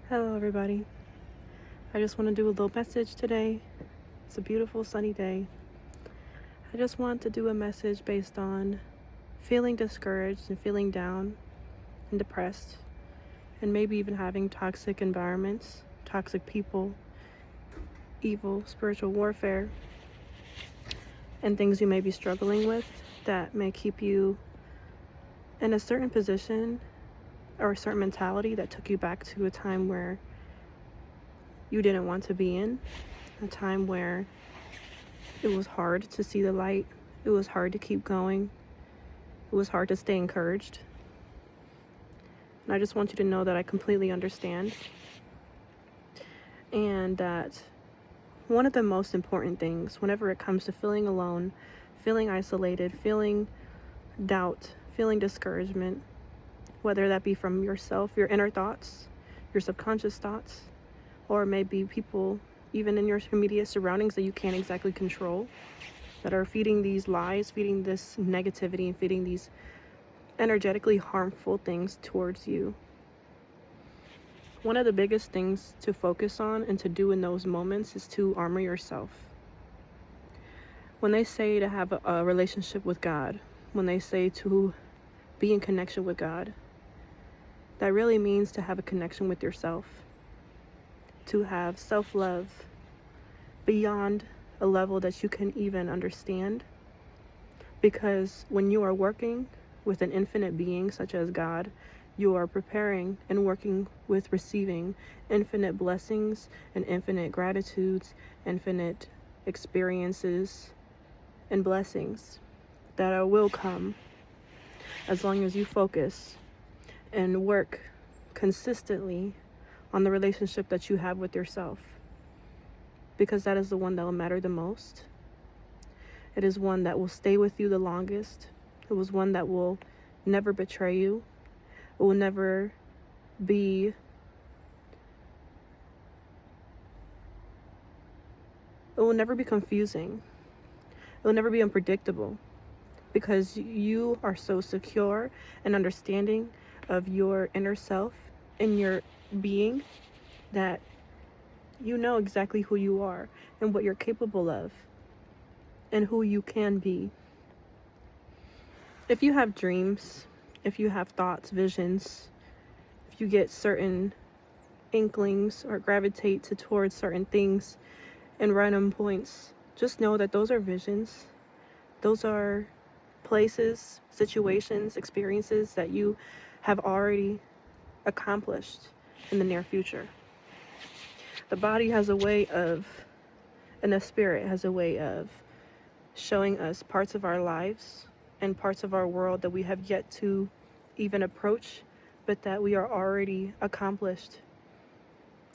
Hello, everybody. I just want to do a little message today. It's a beautiful sunny day. I just want to do a message based on feeling discouraged and feeling down and depressed, and maybe even having toxic environments, toxic people, evil, spiritual warfare, and things you may be struggling with that may keep you in a certain position or a certain mentality that took you back to a time where you didn't want to be in, a time where it was hard to see the light, it was hard to keep going, it was hard to stay encouraged. And I just want you to know that I completely understand, and that one of the most important things whenever it comes to feeling alone, feeling isolated, feeling doubt, feeling discouragement, whether that be from yourself, your inner thoughts, your subconscious thoughts, or maybe people even in your immediate surroundings that you can't exactly control, that are feeding these lies, feeding this negativity, and feeding these energetically harmful things towards you. One of the biggest things to focus on and to do in those moments is to armor yourself. When they say to have a relationship with God, when they say to be in connection with God, that really means to have a connection with yourself, to have self-love beyond a level that you can even understand. Because when you are working with an infinite being such as God, you are preparing and working with receiving infinite blessings and infinite gratitudes, infinite experiences and blessings that will come as long as you focus and work consistently on the relationship that you have with yourself, because that is the one that will matter the most. It is one that will stay with you the longest. It was one that will never betray you. It will never be confusing. It will never be unpredictable, because you are so secure and understanding of your inner self and your being that you know exactly who you are and what you're capable of and who you can be. If you have dreams, if you have thoughts, visions, if you get certain inklings or gravitate towards certain things in random points, just know that those are visions. Those are places, situations, experiences that you have already accomplished in the near future. The body has a way of, and the spirit has a way of showing us parts of our lives and parts of our world that we have yet to even approach, but that we are already accomplished.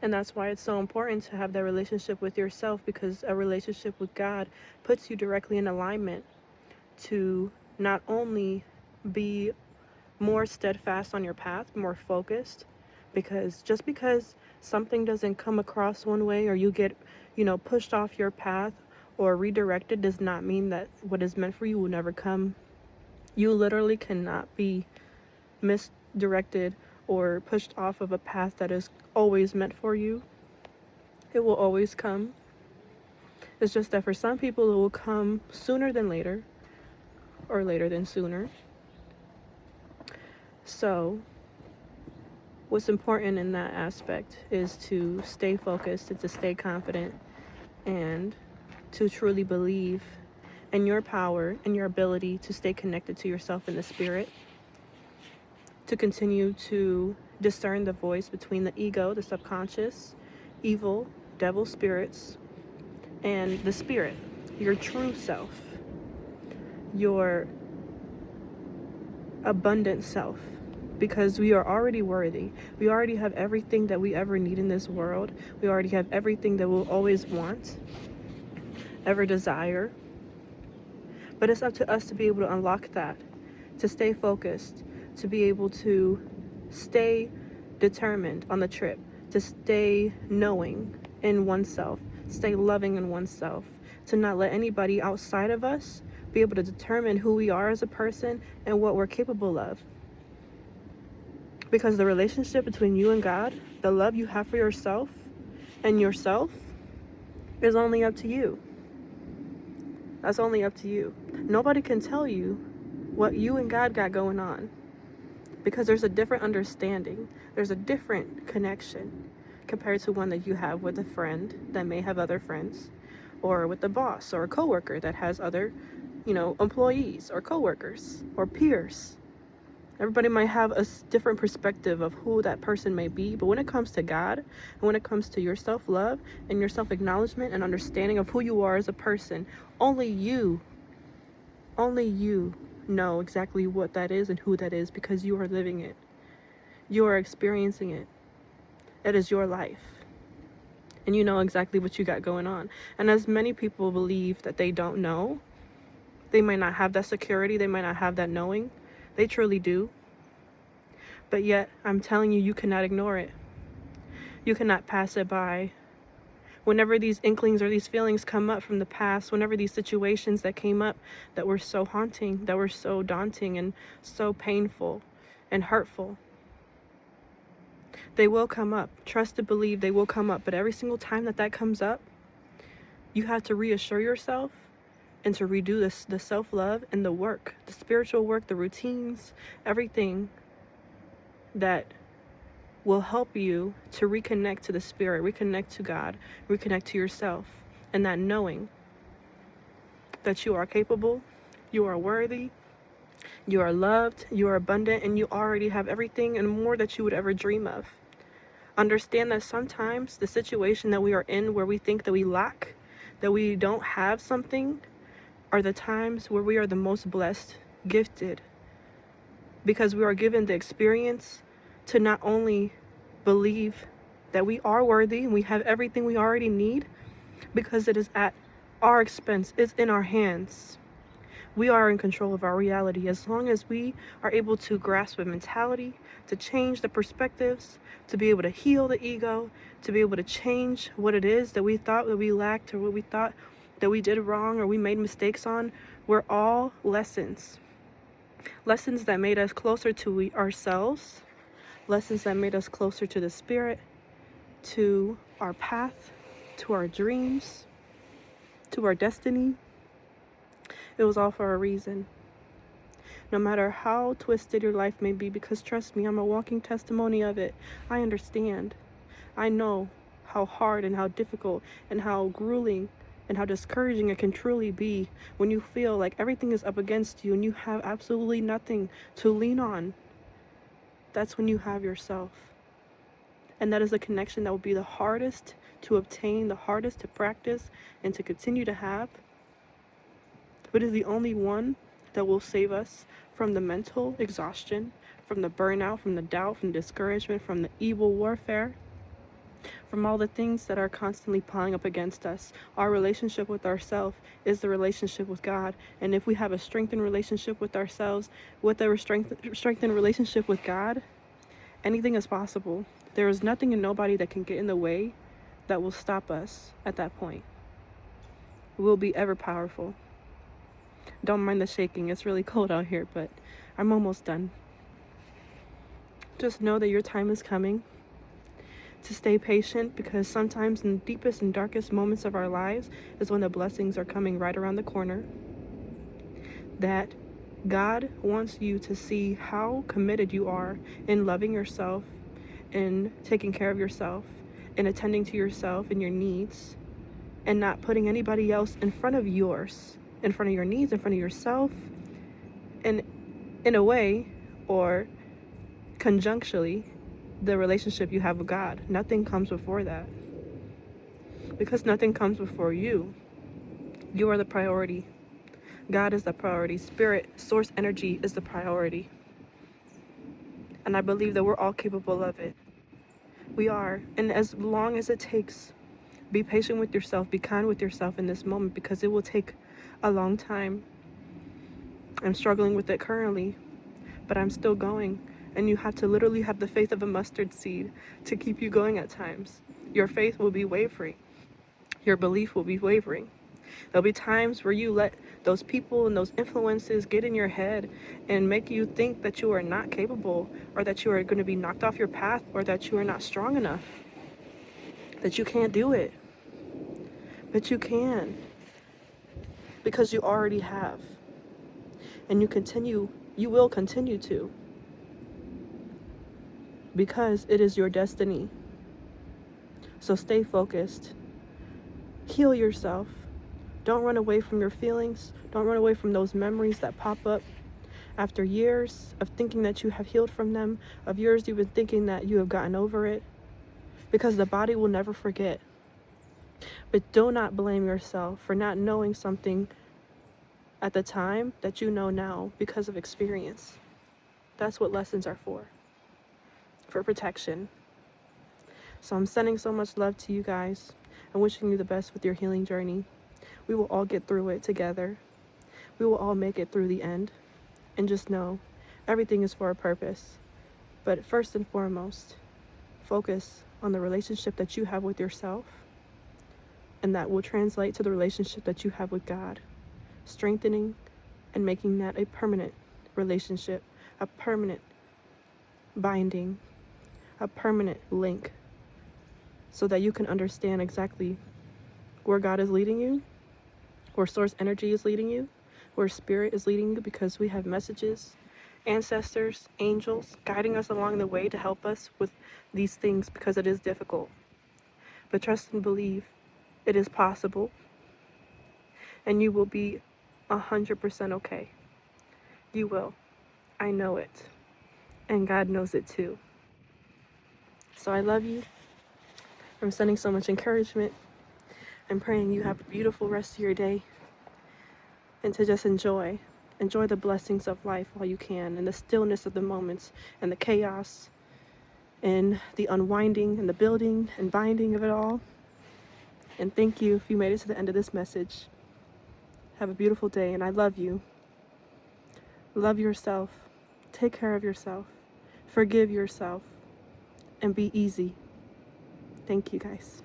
And that's why it's so important to have that relationship with yourself, because a relationship with God puts you directly in alignment to not only be more steadfast on your path, more focused, because just because something doesn't come across one way, or you get, pushed off your path or redirected, does not mean that what is meant for you will never come. You literally cannot be misdirected or pushed off of a path that is always meant for you. It will always come. It's just that for some people it will come sooner than later, or later than sooner. So what's important in that aspect is to stay focused and to stay confident, and to truly believe in your power and your ability to stay connected to yourself in the spirit, to continue to discern the voice between the ego, the subconscious, evil, devil spirits, and the spirit, your true self, your abundant self. Because we are already worthy. We already have everything that we ever need in this world. We already have everything that we'll always want, ever desire. But it's up to us to be able to unlock that, to stay focused, to be able to stay determined on the trip, to stay knowing in oneself, stay loving in oneself, to not let anybody outside of us be able to determine who we are as a person and what we're capable of. Because the relationship between you and God, the love you have for yourself and yourself, is only up to you. That's only up to you. Nobody can tell you what you and God got going on, because there's a different understanding. There's a different connection compared to one that you have with a friend that may have other friends, or with a boss or a coworker that has other, employees or coworkers or peers. Everybody might have a different perspective of who that person may be, but when it comes to God, and when it comes to your self-love and your self-acknowledgement and understanding of who you are as a person, only you know exactly what that is and who that is, because you are living it. You are experiencing it. It is your life. And you know exactly what you got going on. And as many people believe that they don't know, they might not have that security, they might not have that knowing. They truly do. But yet, I'm telling you, you cannot ignore it. You cannot pass it by. Whenever these inklings or these feelings come up from the past, whenever these situations that came up that were so haunting, that were so daunting and so painful and hurtful, they will come up. Trust and believe they will come up. But every single time that comes up, you have to reassure yourself and to redo the self-love and the work, the spiritual work, the routines, everything that will help you to reconnect to the spirit, reconnect to God, reconnect to yourself, and that knowing that you are capable, you are worthy, you are loved, you are abundant, and you already have everything and more that you would ever dream of. Understand that sometimes the situation that we are in, where we think that we lack, that we don't have something, are the times where we are the most blessed, gifted, because we are given the experience to not only believe that we are worthy and we have everything we already need, because it is at our expense, it's in our hands. We are in control of our reality as long as we are able to grasp a mentality, to change the perspectives, to be able to heal the ego, to be able to change what it is that we thought that we lacked, or what we thought that we did wrong or we made mistakes on. Were all lessons that made us closer to ourselves, lessons that made us closer to the spirit, to our path, to our dreams, to our destiny. It was all for a reason. No matter how twisted your life may be, because trust me, I'm a walking testimony of it. I understand. I know how hard and how difficult and how grueling and how discouraging it can truly be when you feel like everything is up against you and you have absolutely nothing to lean on. That's when you have yourself. And that is a connection that will be the hardest to obtain, the hardest to practice, and to continue to have. But it is the only one that will save us from the mental exhaustion, from the burnout, from the doubt, from discouragement, from the evil warfare, from all the things that are constantly piling up against us. Our relationship with ourselves is the relationship with God. And if we have a strengthened relationship with ourselves, with a strengthened relationship with God, anything is possible. There is nothing and nobody that can get in the way that will stop us at that point. We'll be ever powerful. Don't mind the shaking. It's really cold out here, but I'm almost done. Just know that your time is coming. To stay patient, because sometimes in the deepest and darkest moments of our lives is when the blessings are coming right around the corner. That God wants you to see how committed you are in loving yourself, in taking care of yourself, in attending to yourself and your needs, and not putting anybody else in front of yours, in front of your needs, in front of yourself. And in a way, or conjunctually, the relationship you have with God. Nothing comes before that. Because nothing comes before you. You are the priority. God is the priority. Spirit, source energy is the priority. And I believe that we're all capable of it. We are. And as long as it takes, be patient with yourself. Be kind with yourself in this moment, because it will take a long time. I'm struggling with it currently, but I'm still going. And you have to literally have the faith of a mustard seed to keep you going at times. Your faith will be wavering. Your belief will be wavering. There'll be times where you let those people and those influences get in your head and make you think that you are not capable, or that you are going to be knocked off your path, or that you are not strong enough, that you can't do it. But you can, because you already have. And you will continue to, because it is your destiny. So stay focused. Heal yourself. Don't run away from your feelings. Don't run away from those memories that pop up after years of thinking that you have healed from them, of years you've been thinking that you have gotten over it, because the body will never forget. But do not blame yourself for not knowing something at the time that you know now because of experience. That's what lessons are for protection. So I'm sending so much love to you guys and wishing you the best with your healing journey. We will all get through it together. We will all make it through the end. And just know, everything is for a purpose. But first and foremost, focus on the relationship that you have with yourself, and that will translate to the relationship that you have with God, strengthening and making that a permanent relationship, a permanent binding, a permanent link, so that you can understand exactly where God is leading you, where source energy is leading you, where spirit is leading you, because we have messages, ancestors, angels guiding us along the way to help us with these things, because it is difficult. But trust and believe it is possible, and you will be 100% okay. You will. I know it. And God knows it too. So I love you. I'm sending so much encouragement. I'm praying you have a beautiful rest of your day, and to just enjoy the blessings of life while you can, and the stillness of the moments, and the chaos, and the unwinding, and the building and binding of it all. And thank you if you made it to the end of this message. Have a beautiful day, and I love you. Love yourself. Take care of yourself. Forgive yourself. And be easy. Thank you, guys.